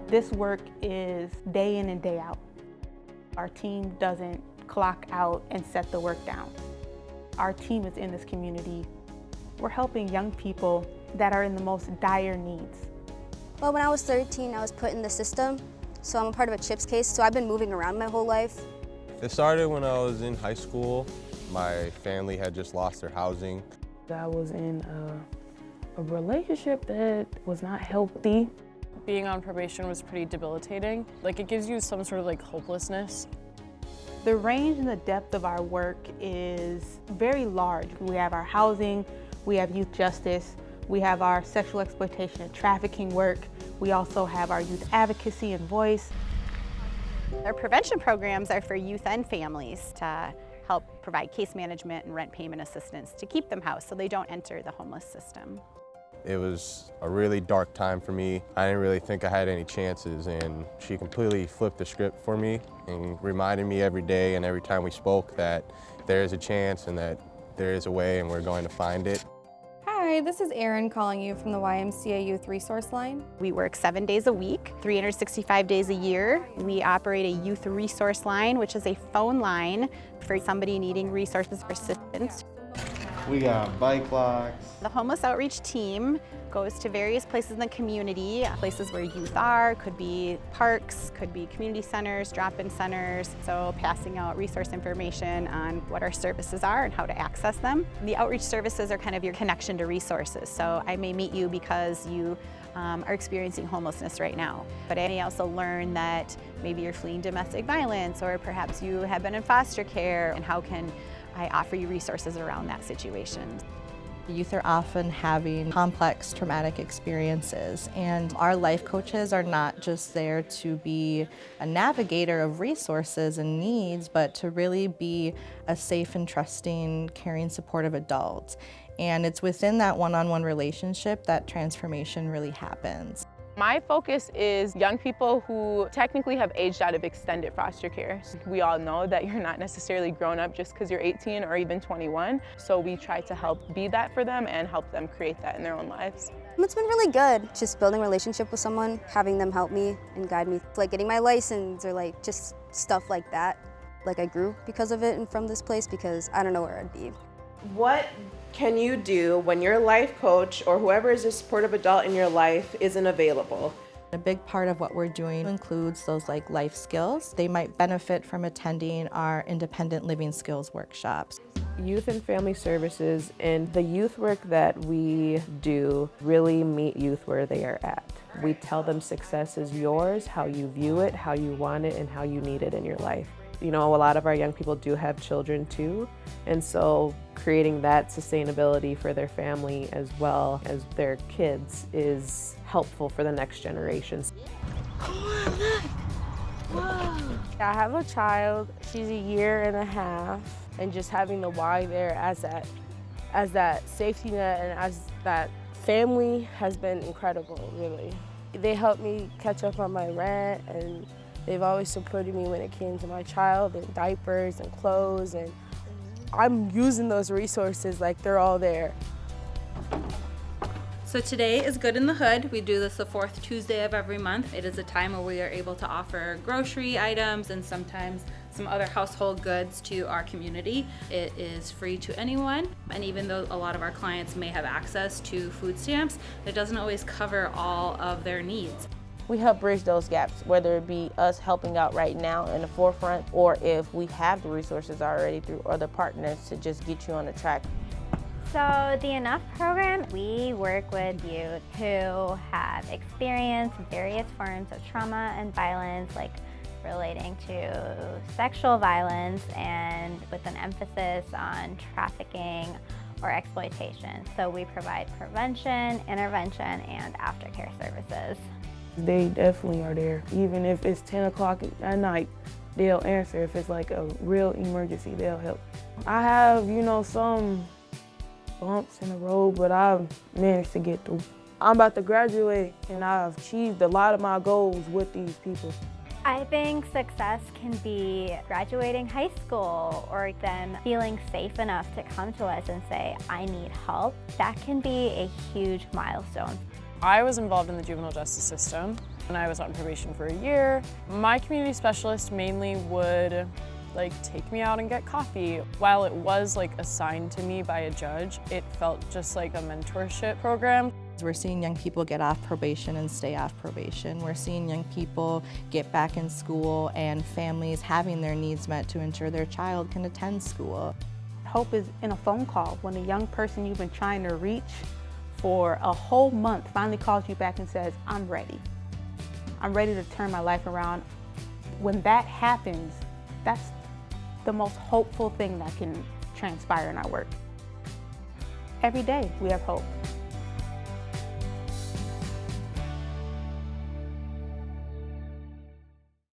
This work is day in and day out. Our team doesn't clock out and set the work down. Our team is in this community. We're helping young people that are in the most dire needs. Well, when I was 13, I was put in the system, so I'm a part of a CHIPS case, so I've been moving around my whole life. It started when I was in high school. My family had just lost their housing. I was in a relationship that was not healthy. Being on probation was pretty debilitating. Like, it gives you some sort of like hopelessness. The range and the depth of our work is very large. We have our housing, we have youth justice, we have our sexual exploitation and trafficking work. We also have our youth advocacy and voice. Our prevention programs are for youth and families to help provide case management and rent payment assistance to keep them housed so they don't enter the homeless system. It was a really dark time for me. I didn't really think I had any chances, and she completely flipped the script for me and reminded me every day and every time we spoke that there is a chance and that there is a way and we're going to find it. Hi, this is Erin calling you from the YMCA Youth Resource Line. We work 7 days a week, 365 days a year. We operate a youth resource line, which is a phone line for somebody needing resources or assistance. We got bike locks. The homeless outreach team goes to various places in the community, places where youth are, could be parks, could be community centers, drop-in centers, so passing out resource information on what our services are and how to access them. The outreach services are kind of your connection to resources, so I may meet you because you are experiencing homelessness right now, but I may also learn that maybe you're fleeing domestic violence or perhaps you have been in foster care, and how can I offer you resources around that situation. Youth are often having complex traumatic experiences, and our life coaches are not just there to be a navigator of resources and needs, but to really be a safe and trusting, caring, supportive adult. And it's within that one-on-one relationship that transformation really happens. My focus is young people who technically have aged out of extended foster care. We all know that you're not necessarily grown up just because you're 18 or even 21, so we try to help be that for them and help them create that in their own lives. It's been really good, just building a relationship with someone, having them help me and guide me, like getting my license or like just stuff like that. Like I grew because of it and from this place because I don't know where I'd be. What can you do when your life coach or whoever is a supportive adult in your life isn't available? A big part of what we're doing includes those like life skills. They might benefit from attending our independent living skills workshops. Youth and family services and the youth work that we do really meet youth where they are at. We tell them success is yours, how you view it, how you want it, and how you need it in your life. You know, a lot of our young people do have children too, and so creating that sustainability for their family as well as their kids is helpful for the next generations. I have a child, she's 1.5 years, and just having the Y there as that safety net and as that family has been incredible, really. They helped me catch up on my rent, and they've always supported me when it came to my child and diapers and clothes, and I'm using those resources like they're all there. So today is Good in the Hood. We do this the fourth Tuesday of every month. It is a time where we are able to offer grocery items and sometimes some other household goods to our community. It is free to anyone, and even though a lot of our clients may have access to food stamps, it doesn't always cover all of their needs. We help bridge those gaps, whether it be us helping out right now in the forefront, or if we have the resources already through other partners to just get you on the track. So the Enough program, we work with youth who have experienced various forms of trauma and violence, like relating to sexual violence and with an emphasis on trafficking or exploitation. So we provide prevention, intervention, and aftercare services. They definitely are there. Even if it's 10 o'clock at night, they'll answer. If it's like a real emergency, they'll help. I have, some bumps in the road, but I've managed to get through. I'm about to graduate, and I've achieved a lot of my goals with these people. I think success can be graduating high school or them feeling safe enough to come to us and say, I need help. That can be a huge milestone. I was involved in the juvenile justice system and I was on probation for a year. My community specialist mainly would take me out and get coffee. While it was assigned to me by a judge, it felt just like a mentorship program. We're seeing young people get off probation and stay off probation. We're seeing young people get back in school and families having their needs met to ensure their child can attend school. Hope is in a phone call when a young person you've been trying to reach for a whole month finally calls you back and says, I'm ready. I'm ready to turn my life around. When that happens, that's the most hopeful thing that can transpire in our work. Every day we have hope.